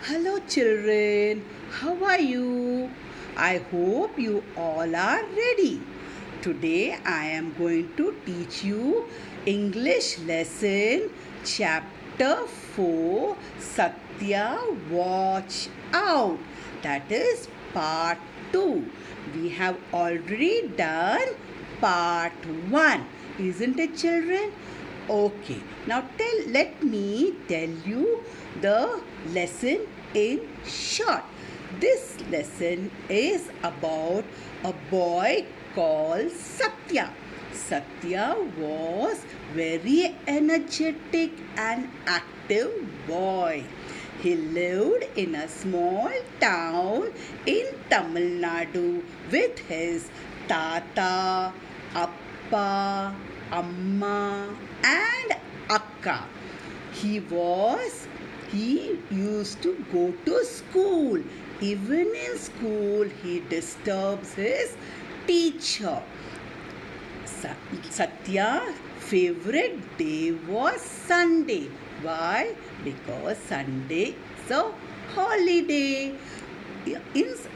Hello, children. How are you? I hope you all are ready. Today I am going to teach you English lesson chapter 4 Satya Watch Out. That is part 2. We have already done part 1. Isn't it, children? Okay, now let me tell you the lesson in short. This lesson is about a boy called Satya. Satya was very energetic and active boy. He lived in a small town in Tamil Nadu with his tata, appa, amma, and akka. He used to go to school. Even in school, he disturbs his teacher. Satya's favorite day was Sunday. Why? Because Sunday is a holiday.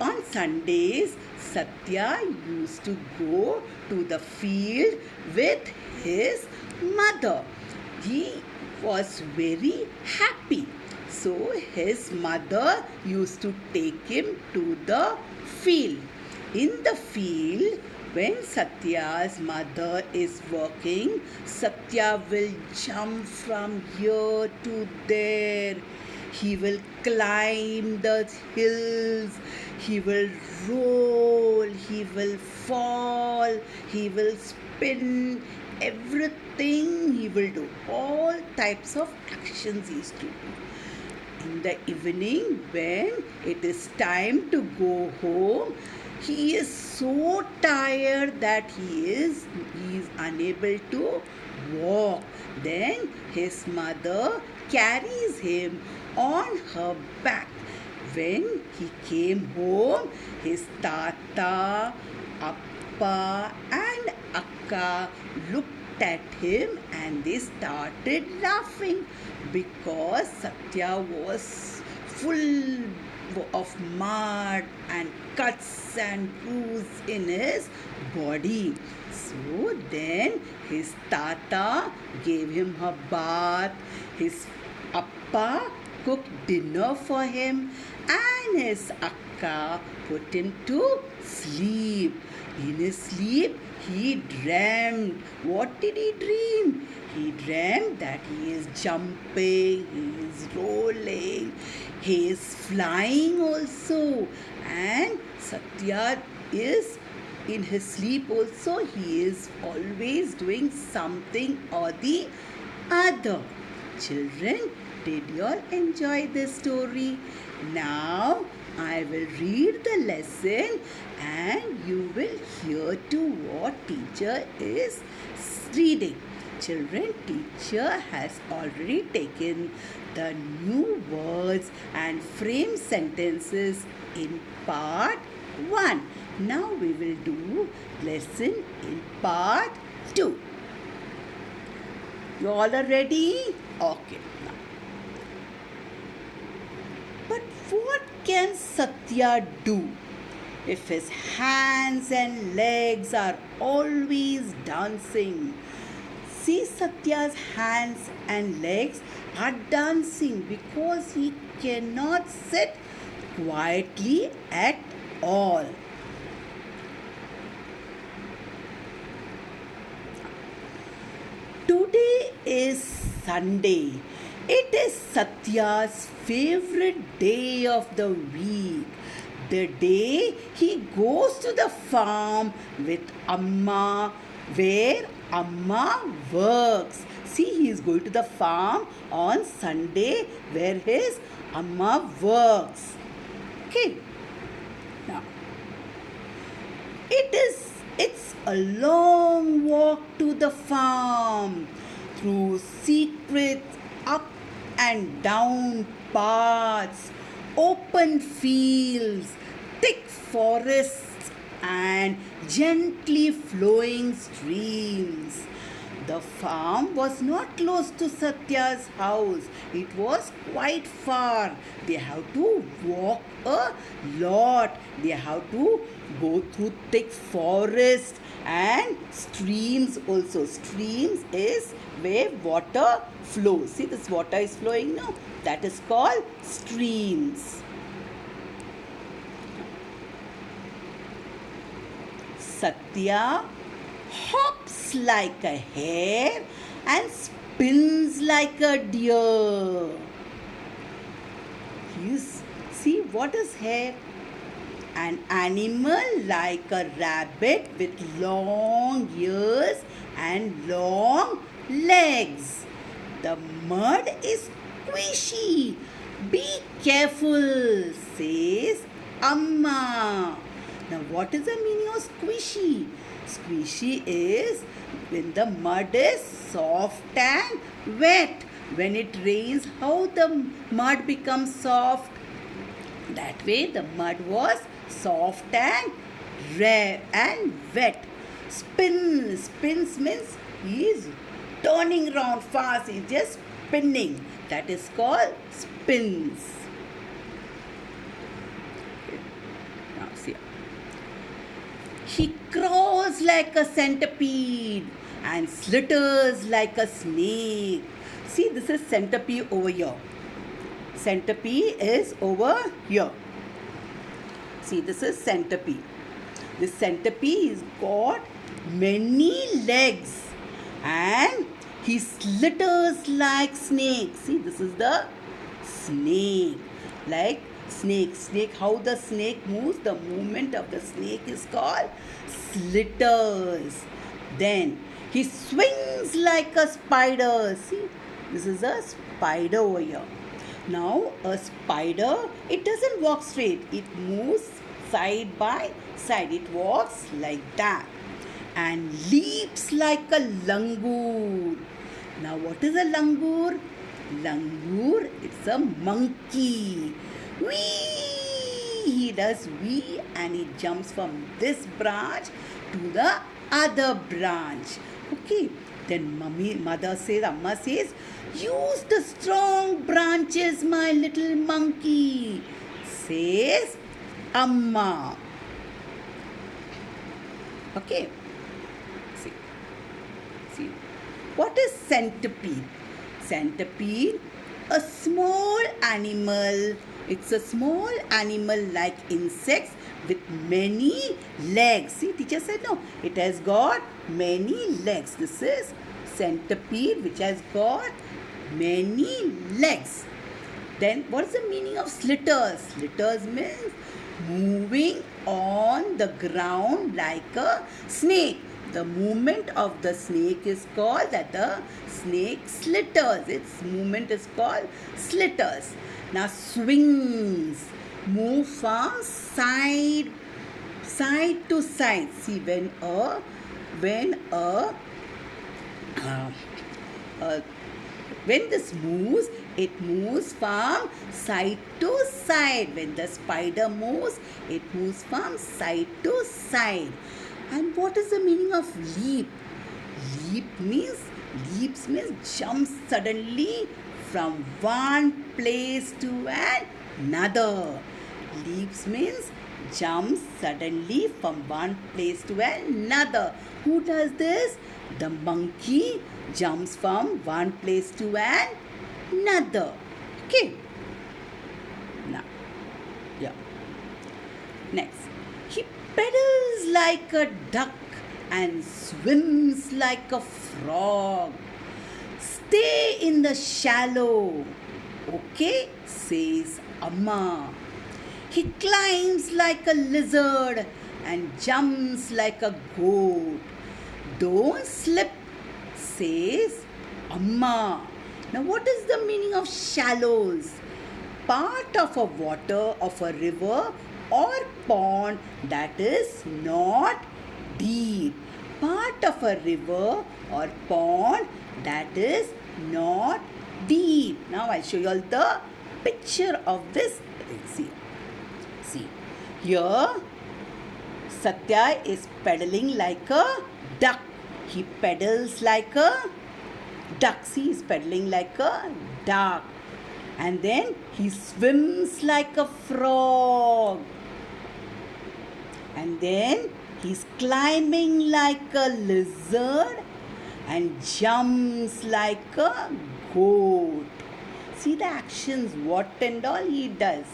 On Sundays, Satya used to go to the field with his mother. He was very happy. So his mother used to take him to the field. In the field, when Satya's mother is working, Satya will jump from here to there. He will climb the hills. He will roll. He will fall. He will spin. Everything he will do. All types of actions he used to do. In the evening, when it is time to go home, he is so tired that he is unable to walk. Then his mother carries him on her back. When he came home, his tata, appa, and akka looked at him and they started laughing because Satya was full of mud and cuts and bruises in his body. So then his tata gave him a bath, his appa cooked dinner for him, and his akka put him to sleep. In his sleep, he dreamed. What did he dream? He dreamed that he is jumping, he is rolling, he is flying also. And Satya is in his sleep also, he is always doing something or the other. Children, did you all enjoy this story? Now I will read the lesson and you will hear to what teacher is reading. Children, teacher has already taken the new words and frame sentences in part 1. Now we will do lesson in part 2. You all are ready? Okay. But what can Satya do if his hands and legs are always dancing? See, Satya's hands and legs are dancing because he cannot sit quietly at all. Today is Sunday. It is Satya's favorite day of the week. The day he goes to the farm with Amma, where Amma works. See, he is going to the farm on Sunday where his Amma works. Okay. Now, it's a long walk to the farm through secret up and down paths, open fields, thick forests, and gently flowing streams. The farm was not close to Satya's house. It was quite far. They have to walk a lot. They have to go through thick forest and streams also. Streams is where water flows. See, this water is flowing now. That is called streams. Satya hops like a hare and spins like a deer. See what is hare? An animal like a rabbit with long ears and long legs. The mud is squishy. Be careful, says Amma. Now, what is the meaning of squishy? Squishy is when the mud is soft and wet. When it rains, how the mud becomes soft? That way, the mud was soft and red and wet. Spins means he is turning round fast. He is just spinning. That is called spins. Now see. He crawls like a centipede and slithers like a snake. See, this is centipede over here. Centipede is over here. See, this is centipede. This centipede has got many legs and he slithers like snake. See, this is the snake. Like snake. How the snake moves? The movement of the snake is called slithers. Then he swings like a spider. See, this is a spider over here. Now a spider, it doesn't walk straight. It moves side by side. It walks like that and leaps like a langur. Now what is a langur? Langur, it's a monkey. Whee! He does whee and he jumps from this branch to the other branch. Okay. Then mother says, Amma says, use the strong branches, my little monkey, says Amma. Okay. See. What is centipede? Centipede, a small animal. It's a small animal like insects with many legs. See, teacher said no. It has got many legs. This is centipede which has got many legs. Then what is the meaning of slithers? Slithers means moving on the ground like a snake. The movement of the snake is called that the snake slithers. Its movement is called slithers. Now swings, move from side to side. See, when this moves, it moves from side to side. When the spider moves, it moves from side to side. And what is the meaning of leap? Leaps means jumps suddenly from one place to another. Leaps means jumps suddenly from one place to another. Who does this? The monkey jumps from one place to another. Okay. Now, yeah. Next. He pedals like a duck and swims like a frog. Stay in the shallow. Okay, says Amma. He climbs like a lizard and jumps like a goat. Don't slip, says Amma. Now, what is the meaning of shallows? Part of a water of a river or pond that is not deep. Part of a river or pond that is not deep. Now I'll show you all the picture of this. See. Here Satya is pedaling like a duck. he pedals like a duck. See, he's pedaling like a duck. And then he swims like a frog. And then he's climbing like a lizard and jumps like a goat. See the actions, what and all he does.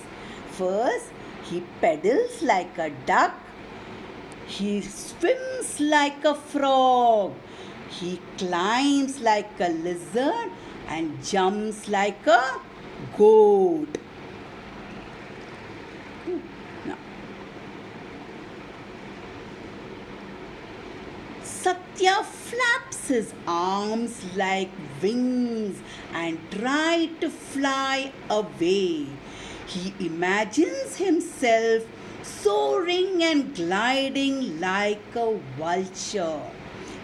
First, he pedals like a duck. He swims like a frog. He climbs like a lizard and jumps like a goat. Now, Satya flaps his arms like wings and tries to fly away. He imagines himself soaring and gliding like a vulture.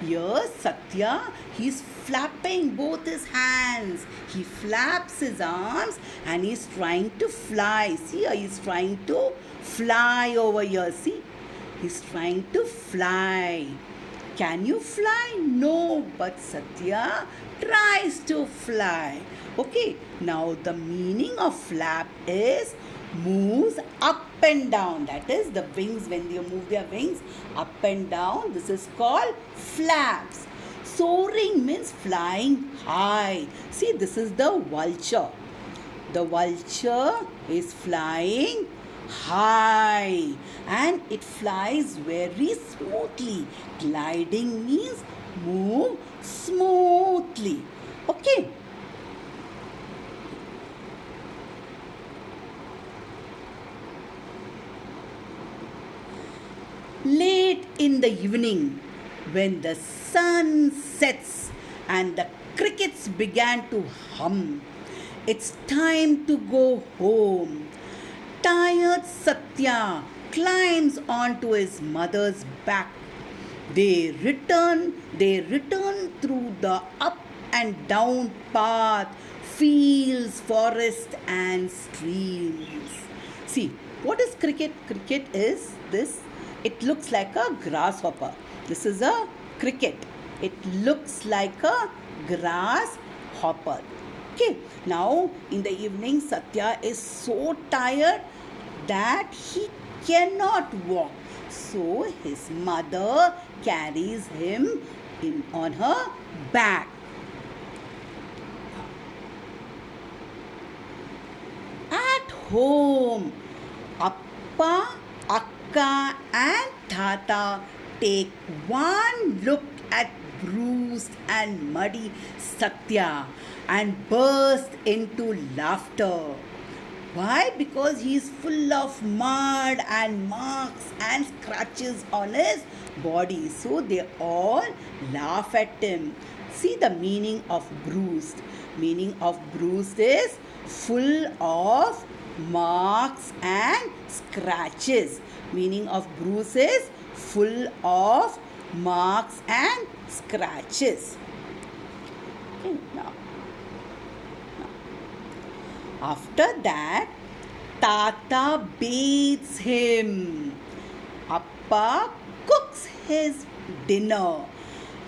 Here, Satya, he's flapping both his hands. He flaps his arms and he's trying to fly. See, he's trying to fly over here. See, he's trying to fly. Can you fly? No, but Satya tries to fly. Okay, now the meaning of flap is moves up and down. That is the wings, when they move their wings up and down. This is called flaps. Soaring means flying high. See, this is the vulture. The vulture is flying high and it flies very smoothly. Gliding means move smoothly. Okay. Late in the evening, when the sun sets and the crickets began to hum, it's time to go home. Tired Satya climbs onto his mother's back. They return through the up and down path, fields, forest and streams. See, what is cricket? Cricket is this. It looks like a grasshopper. This is a cricket. It looks like a grasshopper. Okay, now in the evening, Satya is so tired that he cannot walk. So his mother carries him on her back. At home, Appa, Akka and Tata take one look at bruised and muddy Satya and burst into laughter. Why? Because he is full of mud and marks and scratches on his body. So they all laugh at him. See the meaning of bruised. Meaning of bruised is full of marks and scratches. Meaning of bruise is full of marks and scratches. Okay, now. After that, Tata bathes him. Appa cooks his dinner.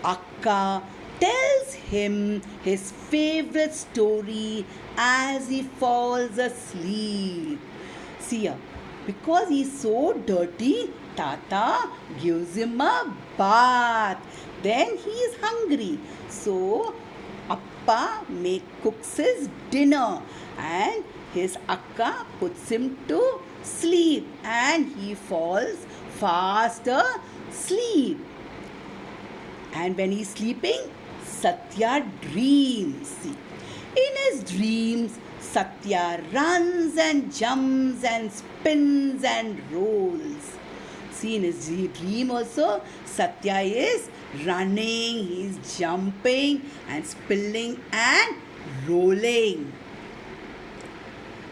Akka tells him his favorite story as he falls asleep. See here, because he is so dirty, Tata gives him a bath. Then he is hungry. So Appa cooks his dinner and his Akka puts him to sleep and he falls fast asleep. And when he's sleeping, Satya dreams. See, in his dreams, Satya runs and jumps and spins and rolls. See, in his dream also, Satya is running, he's jumping and spilling and rolling.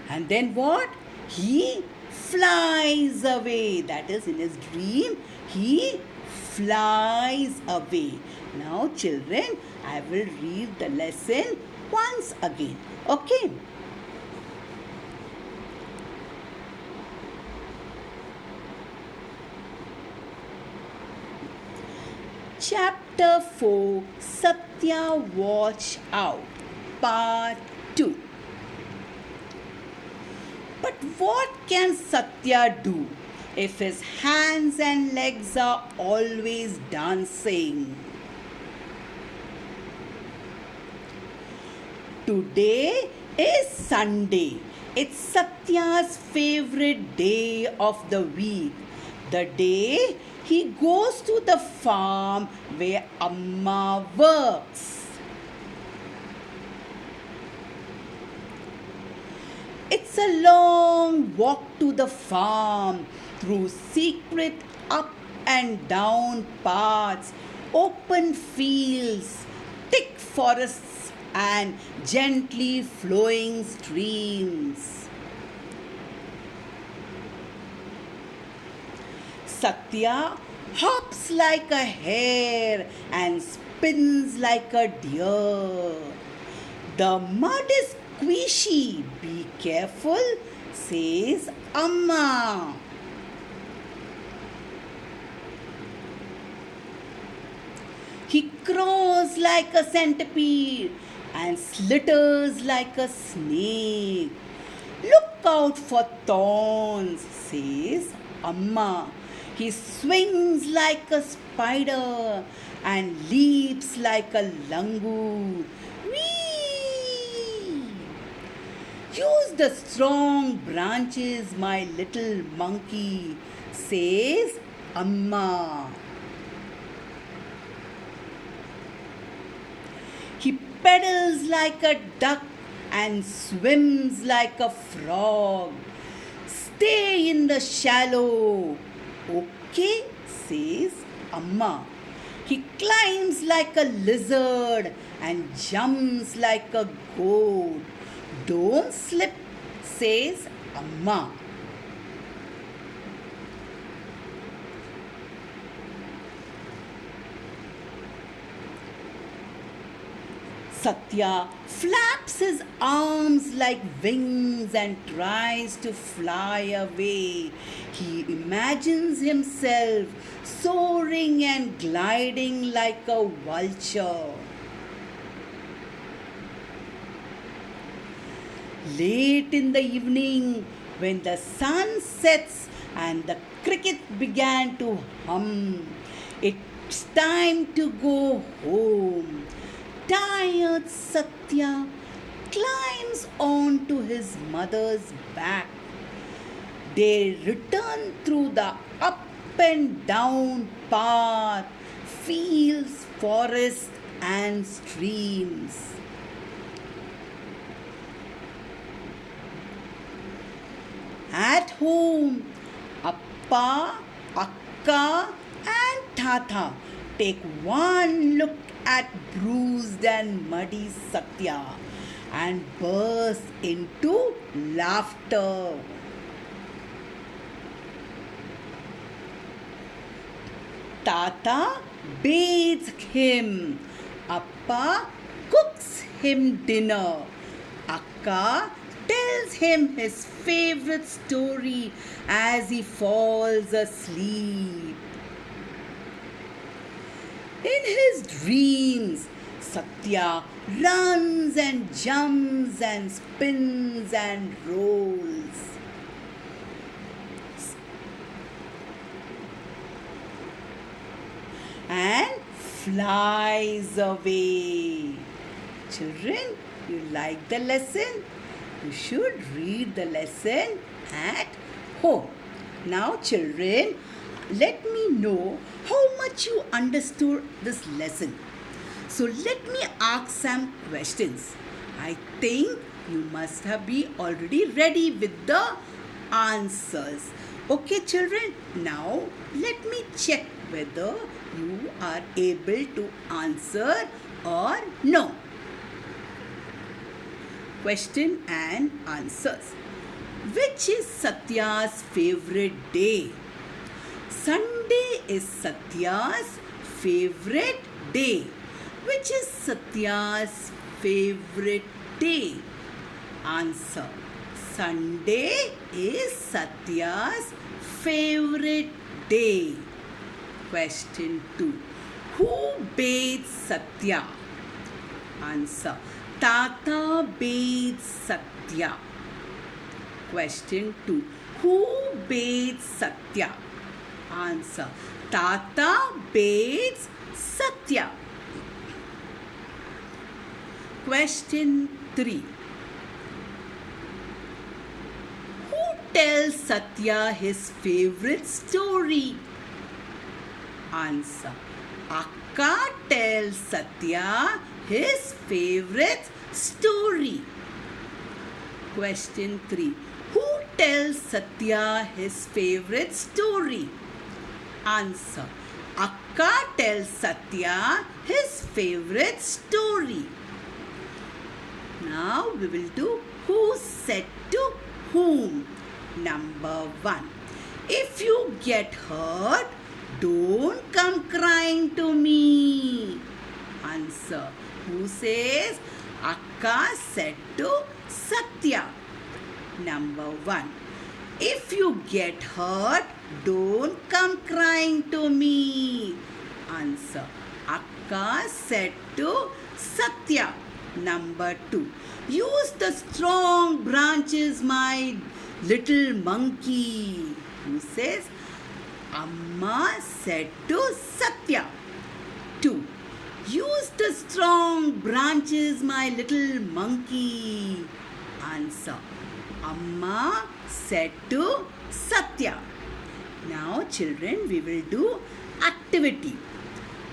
And then what? He flies away. That is, in his dream, he flies away. Now, children, I will read the lesson once again. Okay? Chapter 4 Satya Watch Out Part 2. But what can Satya do if his hands and legs are always dancing? Today is Sunday. It's Satya's favorite day of the week. The day he goes to the farm where Amma works. It's a long walk to the farm through secret up and down paths, open fields, thick forests, and gently flowing streams. Satya hops like a hare and spins like a deer. The mud is squishy, be careful, says Amma. He crawls like a centipede and slitters like a snake. Look out for thorns, says Amma. He swings like a spider and leaps like a langur. Whee! Use the strong branches, my little monkey, says Amma. He pedals like a duck and swims like a frog. Stay in the shallow. Okay, says Amma. He climbs like a lizard and jumps like a goat. Don't slip, says Amma. Satya flaps his arms like wings and tries to fly away. He imagines himself soaring and gliding like a vulture. Late in the evening, when the sun sets and the cricket began to hum, it's time to go home. Tired Satya climbs onto his mother's back. They return through the up and down path, fields, forests, and streams. At home, Appa, Akka, and Tata take one look at bruised and muddy Satya and burst into laughter. Tata bathes him. Appa cooks him dinner. Akka tells him his favorite story as he falls asleep. In his dreams, Satya runs and jumps and spins and rolls. And flies away. Children, you like the lesson? You should read the lesson at home. Now, children, let me know how much you understood this lesson. So let me ask some questions. I think you must have been already ready with the answers. Okay, children, now let me check whether you are able to answer or no. Question and answers. Which is Satya's favorite day? Sunday is Satya's favorite day. Which is Satya's favorite day? Answer. Sunday is Satya's favorite day. Question 2. Who bathed Satya? Answer. Tata bathed Satya. Question 2. Who bathed Satya? Answer. Tata bathes Satya. Question 3. Who tells Satya his favorite story? Answer. Akka tells Satya his favorite story. Question 3. Who tells Satya his favorite story? Answer. Akka tells Satya his favorite story. Now we will do who said to whom. Number 1. If you get hurt, don't come crying to me. Answer. Who says? Akka said to Satya. Number 1. If you get hurt, don't come crying to me. Answer. Akka said to Satya. Number 2. Use the strong branches, my little monkey. Who says? Amma said to Satya. 2. Use the strong branches, my little monkey. Answer. Amma said to Satya. Now children, we will do activity.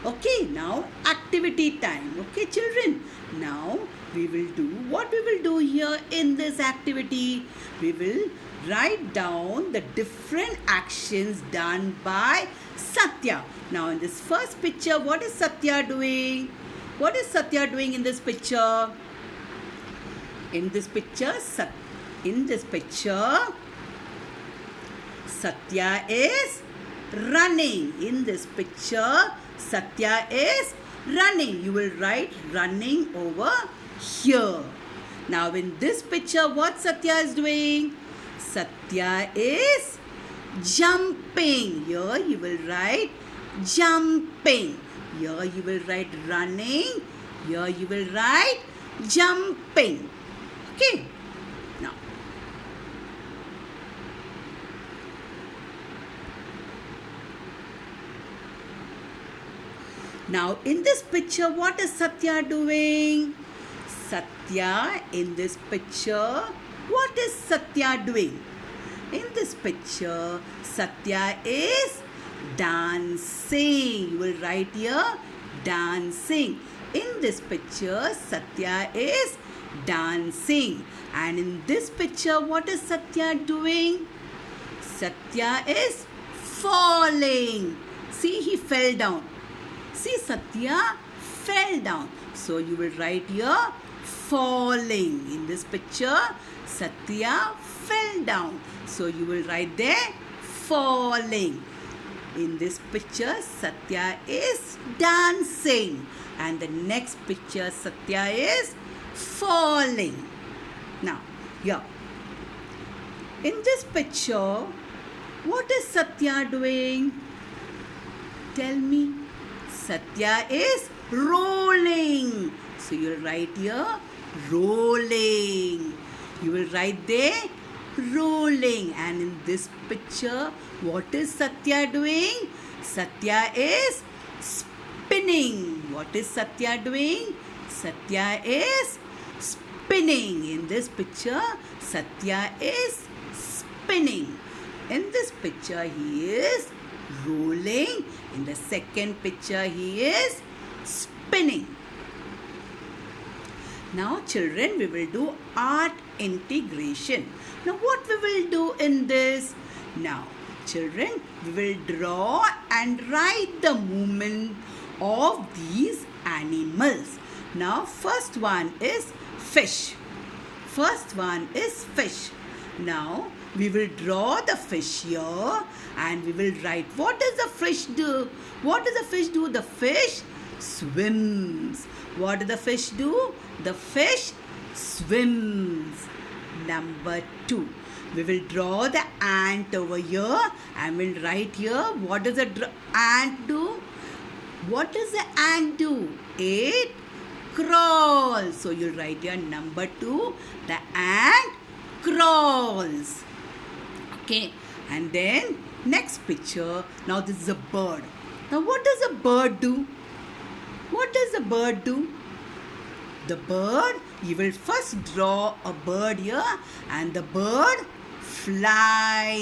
Okay, now activity time. Okay children, now we will do what we will do here in this activity. We will write down the different actions done by Satya. Now in this first picture, what is Satya doing? What is Satya doing in this picture? In this picture, Satya is running. In this picture, Satya is running. You will write running over here. Now in this picture, what Satya is doing? Satya is jumping. Here you will write jumping. Here you will write running. Here you will write jumping. Okay. Now in this picture, what is Satya doing? Satya, in this picture, what is Satya doing? In this picture, Satya is dancing. You will write here dancing. In this picture, Satya is dancing. And in this picture, what is Satya doing? Satya is falling. See, he fell down. See, Satya fell down. So you will write here falling. In this picture, Satya fell down. So you will write there falling. In this picture, Satya is dancing. And the next picture, Satya is falling. Now, here. In this picture, what is Satya doing? Tell me. Satya is rolling. So you will write here rolling. You will write there rolling. And in this picture, what is Satya doing? Satya is spinning. What is Satya doing? Satya is spinning. In this picture, Satya is spinning. In this picture, he is rolling. In the second picture, he is spinning. Now children, we will do art integration. Now what we will do in this? Now children, we will draw and write the movement of these animals. Now first one is fish. First one is fish. Now we will draw the fish here and we will write. What does the fish do? What does the fish do? The fish swims. What does the fish do? The fish swims. Number 2. We will draw the ant over here and we'll write here. What does the ant do? What does the ant do? It crawls. So you'll write your number 2. The ant crawls. Okay. And then next picture. Now this is a bird. Now what does a bird do? What does a bird do? The bird, you will first draw a bird here and the bird fly.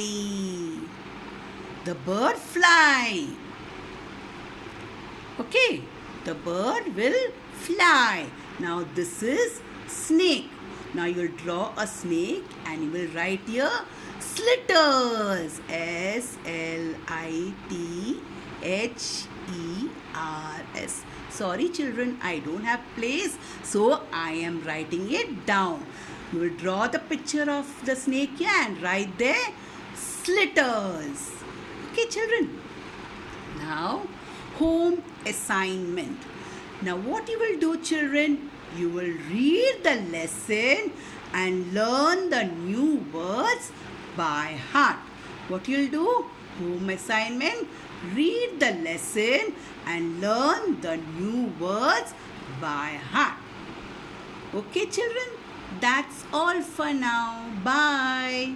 The bird fly. Okay, the bird will fly. Now this is snake. Now you will draw a snake and you will write here slitters. S-L-I-T-H-E-R-S. Sorry children, I don't have place, so I am writing it down. You will draw the picture of the snake here and write there slitters. Okay children. Now home assignment. Now what you will do children? You will read the lesson and learn the new words by heart. What you'll do? Home assignment. Read the lesson and learn the new words by heart. Okay children? That's all for now. Bye.